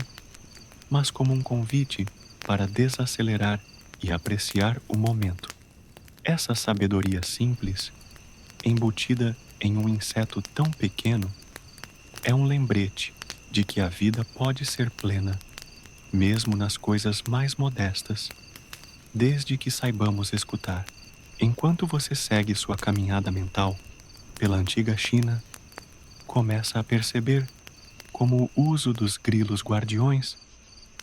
mas como um convite para desacelerar e apreciar o momento. Essa sabedoria simples, embutida em um inseto tão pequeno, é um lembrete de que a vida pode ser plena, mesmo nas coisas mais modestas, desde que saibamos escutar. Enquanto você segue sua caminhada mental pela antiga China, começa a perceber como o uso dos grilos guardiões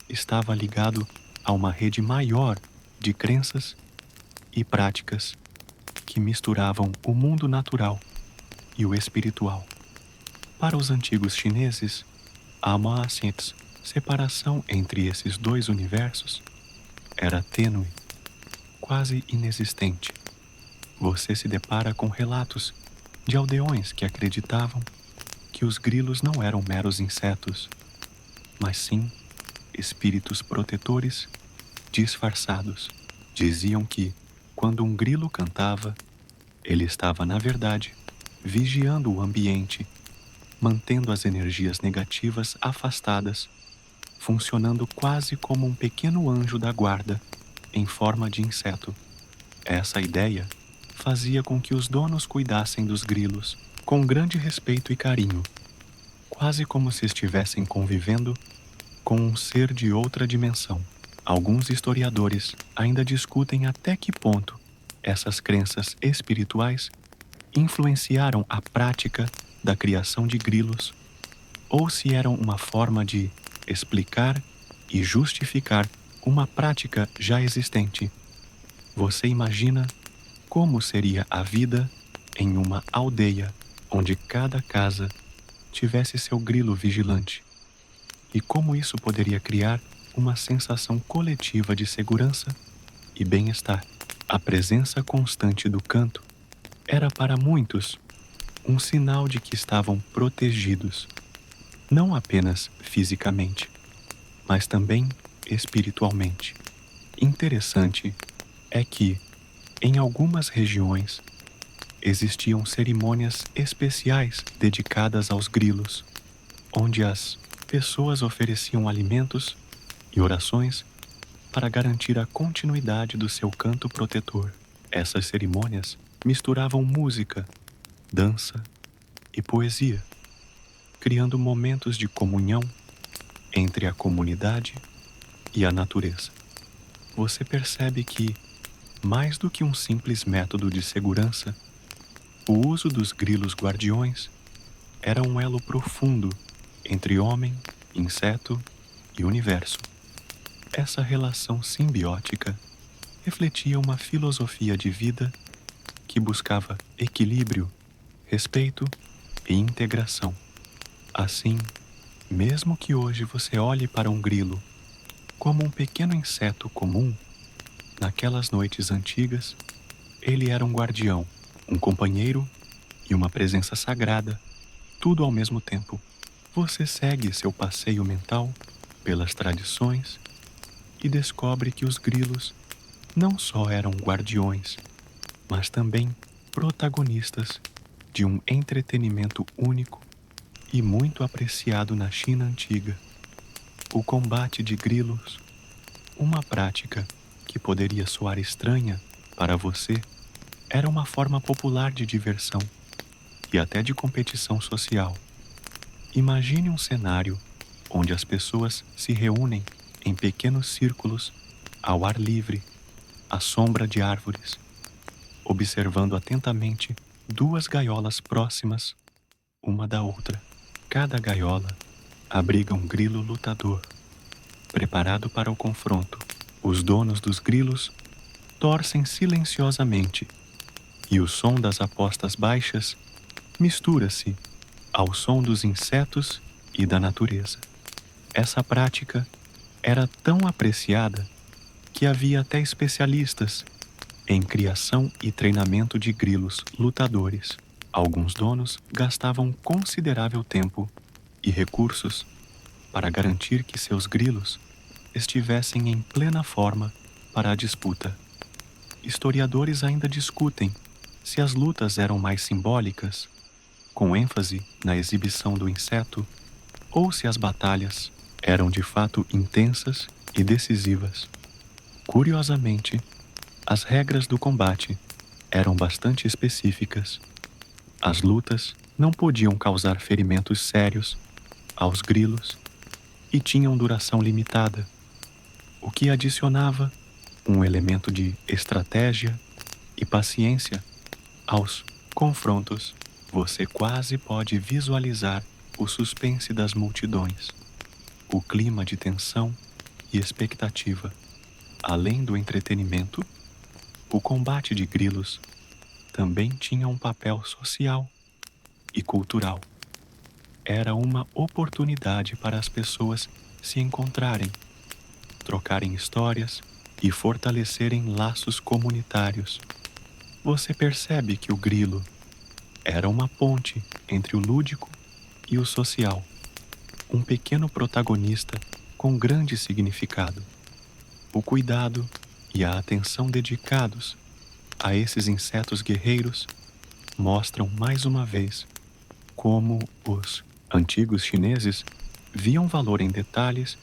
estava ligado a uma rede maior de crenças e práticas que misturavam o mundo natural e o espiritual. Para os antigos chineses, a separação entre esses dois universos era tênue, quase inexistente. Você se depara com relatos de aldeões que acreditavam que os grilos não eram meros insetos, mas sim espíritos protetores disfarçados. Diziam que, quando um grilo cantava, ele estava, na verdade, vigiando o ambiente, mantendo as energias negativas afastadas, funcionando quase como um pequeno anjo da guarda, em forma de inseto. Essa ideia fazia com que os donos cuidassem dos grilos com grande respeito e carinho, quase como se estivessem convivendo com um ser de outra dimensão. Alguns historiadores ainda discutem até que ponto essas crenças espirituais influenciaram a prática da criação de grilos, ou se eram uma forma de explicar e justificar uma prática já existente. Você imagina como seria a vida em uma aldeia onde cada casa tivesse seu grilo vigilante, e como isso poderia criar uma sensação coletiva de segurança e bem-estar. A presença constante do canto era para muitos um sinal de que estavam protegidos, não apenas fisicamente, mas também espiritualmente. Interessante é que, em algumas regiões, existiam cerimônias especiais dedicadas aos grilos, onde as pessoas ofereciam alimentos e orações para garantir a continuidade do seu canto protetor. Essas cerimônias misturavam música, dança e poesia, criando momentos de comunhão entre a comunidade e a natureza. Você percebe que, mais do que um simples método de segurança, o uso dos grilos guardiões era um elo profundo entre homem, inseto e universo. Essa relação simbiótica refletia uma filosofia de vida que buscava equilíbrio, respeito e integração. Assim, mesmo que hoje você olhe para um grilo como um pequeno inseto comum, naquelas noites antigas, ele era um guardião, um companheiro e uma presença sagrada, tudo ao mesmo tempo. Você segue seu passeio mental pelas tradições e descobre que os grilos não só eram guardiões, mas também protagonistas de um entretenimento único e muito apreciado na China antiga: o combate de grilos, uma prática que poderia soar estranha para você, era uma forma popular de diversão e até de competição social. Imagine um cenário onde as pessoas se reúnem em pequenos círculos, ao ar livre, à sombra de árvores, observando atentamente duas gaiolas próximas uma da outra. Cada gaiola abriga um grilo lutador, preparado para o confronto. Os donos dos grilos torcem silenciosamente, e o som das apostas baixas mistura-se ao som dos insetos e da natureza. Essa prática era tão apreciada que havia até especialistas em criação e treinamento de grilos lutadores. Alguns donos gastavam considerável tempo e recursos para garantir que seus grilos estivessem em plena forma para a disputa. Historiadores ainda discutem se as lutas eram mais simbólicas, com ênfase na exibição do inseto, ou se as batalhas eram de fato intensas e decisivas. Curiosamente, as regras do combate eram bastante específicas. As lutas não podiam causar ferimentos sérios aos grilos e tinham duração limitada, o que adicionava um elemento de estratégia e paciência aos confrontos. Você quase pode visualizar o suspense das multidões, o clima de tensão e expectativa. Além do entretenimento, o combate de grilos também tinha um papel social e cultural. Era uma oportunidade para as pessoas se encontrarem, trocarem histórias e fortalecerem laços comunitários. Você percebe que o grilo era uma ponte entre o lúdico e o social, um pequeno protagonista com grande significado. O cuidado e a atenção dedicados a esses insetos guerreiros mostram mais uma vez como os antigos chineses viam valor em detalhes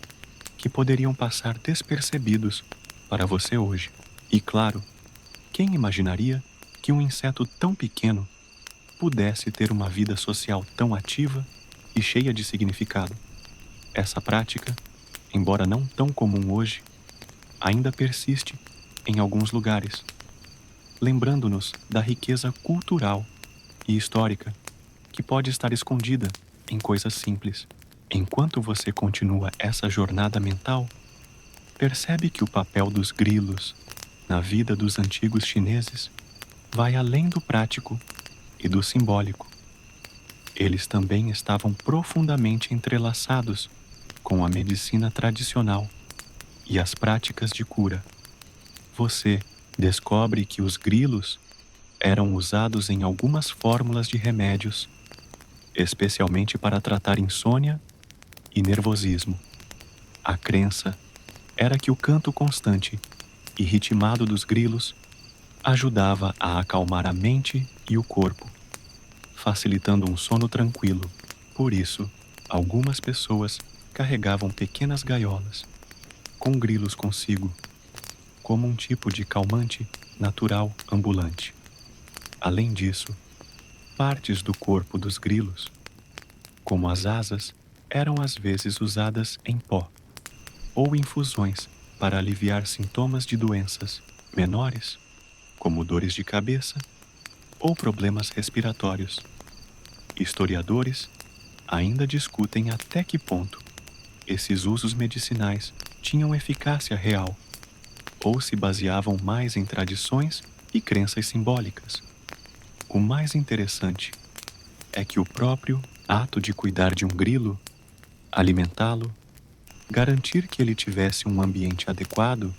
que poderiam passar despercebidos para você hoje. E claro, quem imaginaria que um inseto tão pequeno pudesse ter uma vida social tão ativa e cheia de significado? Essa prática, embora não tão comum hoje, ainda persiste em alguns lugares, lembrando-nos da riqueza cultural e histórica que pode estar escondida em coisas simples. Enquanto você continua essa jornada mental, percebe que o papel dos grilos na vida dos antigos chineses vai além do prático e do simbólico. Eles também estavam profundamente entrelaçados com a medicina tradicional e as práticas de cura. Você descobre que os grilos eram usados em algumas fórmulas de remédios, especialmente para tratar insônia e nervosismo. A crença era que o canto constante e ritmado dos grilos ajudava a acalmar a mente e o corpo, facilitando um sono tranquilo. Por isso, algumas pessoas carregavam pequenas gaiolas com grilos consigo, como um tipo de calmante natural ambulante. Além disso, partes do corpo dos grilos, como as asas, eram às vezes usadas em pó ou infusões para aliviar sintomas de doenças menores, como dores de cabeça ou problemas respiratórios. Historiadores ainda discutem até que ponto esses usos medicinais tinham eficácia real ou se baseavam mais em tradições e crenças simbólicas. O mais interessante é que o próprio ato de cuidar de um grilo, alimentá-lo, garantir que ele tivesse um ambiente adequado,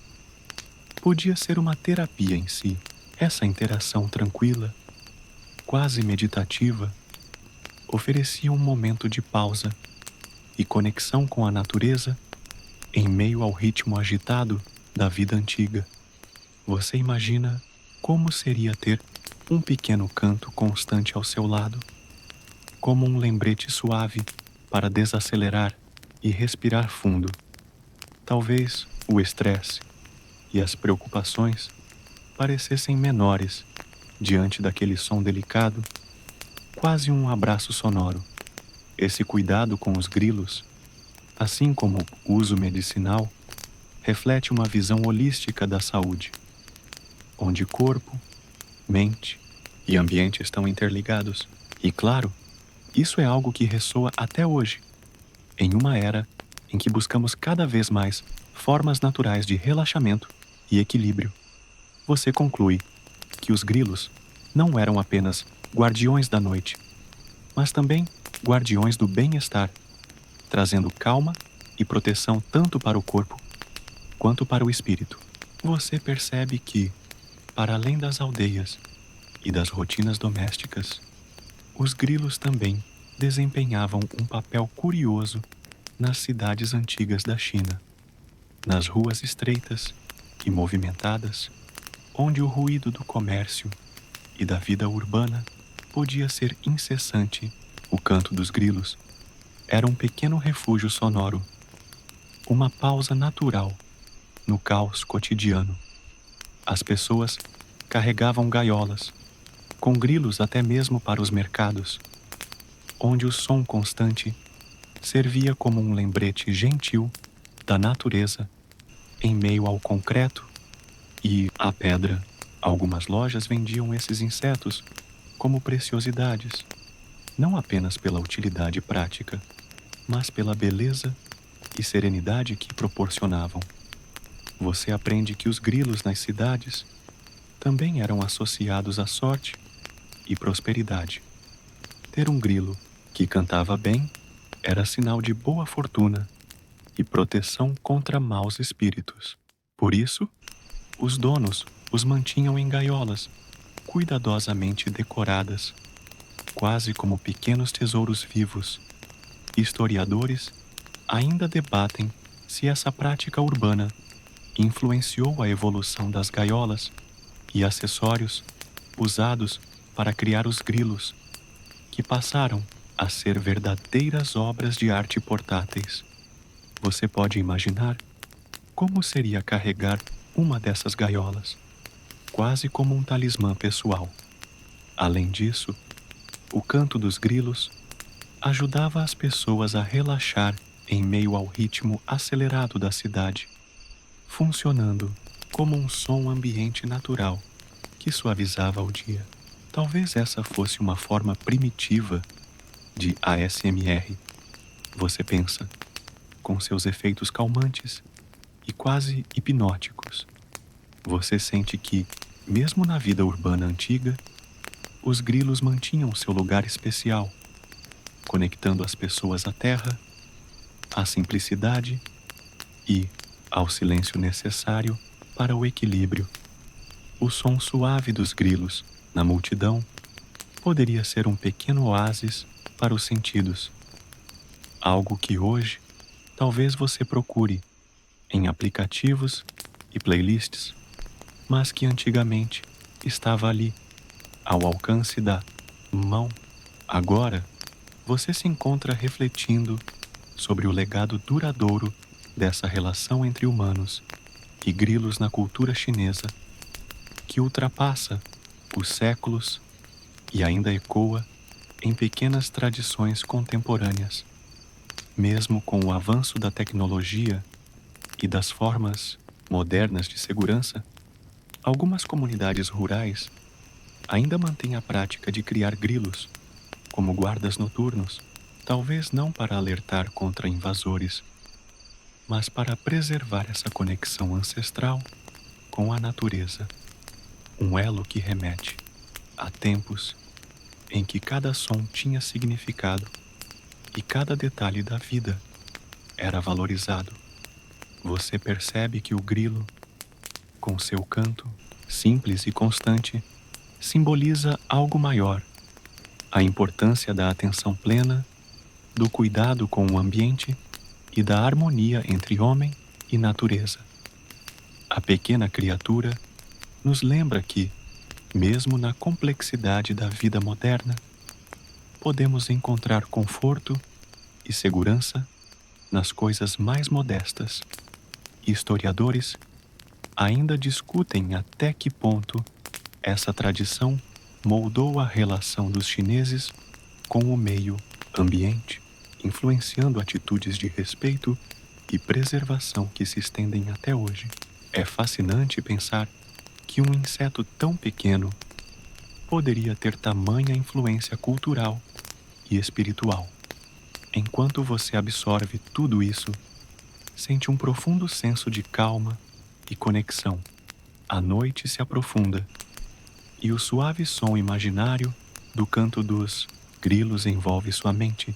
podia ser uma terapia em si. Essa interação tranquila, quase meditativa, oferecia um momento de pausa e conexão com a natureza em meio ao ritmo agitado da vida antiga. Você imagina como seria ter um pequeno canto constante ao seu lado, como um lembrete suave para desacelerar e respirar fundo. Talvez o estresse e as preocupações parecessem menores diante daquele som delicado, quase um abraço sonoro. Esse cuidado com os grilos, assim como o uso medicinal, reflete uma visão holística da saúde, onde corpo, mente e ambiente estão interligados. E claro, Isso é algo que ressoa até hoje, em uma era em que buscamos cada vez mais formas naturais de relaxamento e equilíbrio. Você conclui que os grilos não eram apenas guardiões da noite, mas também guardiões do bem-estar, trazendo calma e proteção tanto para o corpo quanto para o espírito. Você percebe que, para além das aldeias e das rotinas domésticas, os grilos também desempenhavam um papel curioso nas cidades antigas da China, nas ruas estreitas e movimentadas, onde o ruído do comércio e da vida urbana podia ser incessante. O canto dos grilos era um pequeno refúgio sonoro, uma pausa natural no caos cotidiano. As pessoas carregavam gaiolas, com grilos até mesmo para os mercados, onde o som constante servia como um lembrete gentil da natureza em meio ao concreto e à pedra. Algumas lojas vendiam esses insetos como preciosidades, não apenas pela utilidade prática, mas pela beleza e serenidade que proporcionavam. Você aprende que os grilos nas cidades também eram associados à sorte e prosperidade. Ter um grilo que cantava bem era sinal de boa fortuna e proteção contra maus espíritos. Por isso, os donos os mantinham em gaiolas, cuidadosamente decoradas, quase como pequenos tesouros vivos. Historiadores ainda debatem se essa prática urbana influenciou a evolução das gaiolas e acessórios usados para criar os grilos, que passaram a ser verdadeiras obras de arte portáteis. Você pode imaginar como seria carregar uma dessas gaiolas, quase como um talismã pessoal. Além disso, o canto dos grilos ajudava as pessoas a relaxar em meio ao ritmo acelerado da cidade, funcionando como um som ambiente natural que suavizava o dia. Talvez essa fosse uma forma primitiva de ASMR. Você pensa, com seus efeitos calmantes e quase hipnóticos. Você sente que, mesmo na vida urbana antiga, os grilos mantinham seu lugar especial, conectando as pessoas à terra, à simplicidade e ao silêncio necessário para o equilíbrio. O som suave dos grilos na multidão poderia ser um pequeno oásis para os sentidos, algo que hoje talvez você procure em aplicativos e playlists, mas que antigamente estava ali, ao alcance da mão. Agora, você se encontra refletindo sobre o legado duradouro dessa relação entre humanos e grilos na cultura chinesa, que ultrapassa os séculos e ainda ecoa em pequenas tradições contemporâneas. Mesmo com o avanço da tecnologia e das formas modernas de segurança, algumas comunidades rurais ainda mantêm a prática de criar grilos como guardas noturnos, talvez não para alertar contra invasores, mas para preservar essa conexão ancestral com a natureza, um elo que remete a tempos em que cada som tinha significado e cada detalhe da vida era valorizado. Você percebe que o grilo, com seu canto simples e constante, simboliza algo maior: a importância da atenção plena, do cuidado com o ambiente e da harmonia entre homem e natureza. A pequena criatura nos lembra que, mesmo na complexidade da vida moderna, podemos encontrar conforto e segurança nas coisas mais modestas. Historiadores ainda discutem até que ponto essa tradição moldou a relação dos chineses com o meio ambiente, influenciando atitudes de respeito e preservação que se estendem até hoje. É fascinante pensar que um inseto tão pequeno poderia ter tamanha influência cultural e espiritual. Enquanto você absorve tudo isso, sente um profundo senso de calma e conexão. A noite se aprofunda e o suave som imaginário do canto dos grilos envolve sua mente,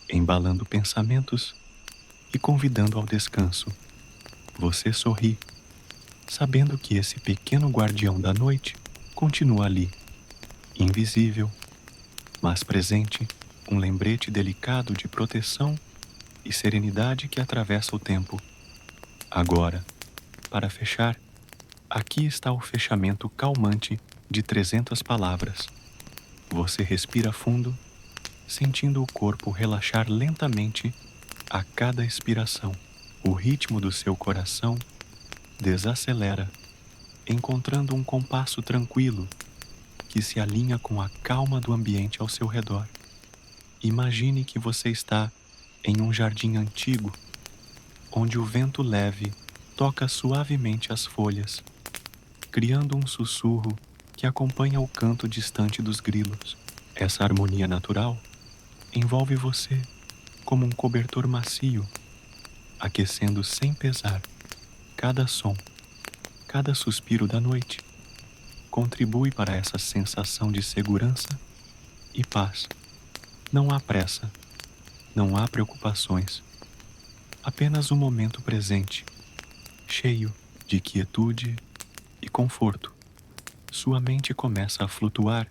embalando pensamentos e convidando ao descanso. Você sorri, sabendo que esse pequeno guardião da noite continua ali, invisível, mas presente, um lembrete delicado de proteção e serenidade que atravessa o tempo. Agora, para fechar, aqui está o fechamento calmante de 300 palavras. Você respira fundo, sentindo o corpo relaxar lentamente a cada expiração. O ritmo do seu coração desacelera, encontrando um compasso tranquilo que se alinha com a calma do ambiente ao seu redor. Imagine que você está em um jardim antigo, onde o vento leve toca suavemente as folhas, criando um sussurro que acompanha o canto distante dos grilos. Essa harmonia natural envolve você como um cobertor macio, aquecendo sem pesar. Cada som, cada suspiro da noite contribui para essa sensação de segurança e paz. Não há pressa, não há preocupações, apenas um momento presente, cheio de quietude e conforto. Sua mente começa a flutuar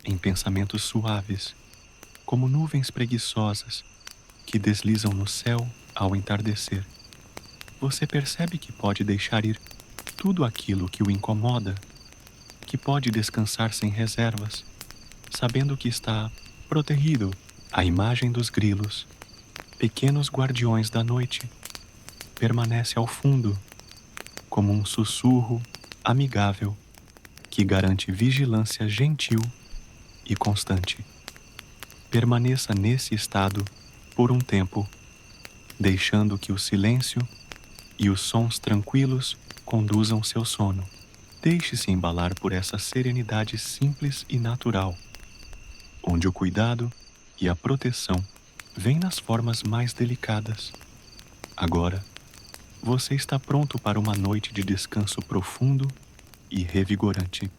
em pensamentos suaves, como nuvens preguiçosas que deslizam no céu ao entardecer. Você percebe que pode deixar ir tudo aquilo que o incomoda, que pode descansar sem reservas, sabendo que está protegido. A imagem dos grilos, pequenos guardiões da noite, permanece ao fundo, como um sussurro amigável que garante vigilância gentil e constante. Permaneça nesse estado por um tempo, deixando que o silêncio e os sons tranquilos conduzam seu sono. Deixe-se embalar por essa serenidade simples e natural, onde o cuidado e a proteção vêm nas formas mais delicadas. Agora, você está pronto para uma noite de descanso profundo e revigorante.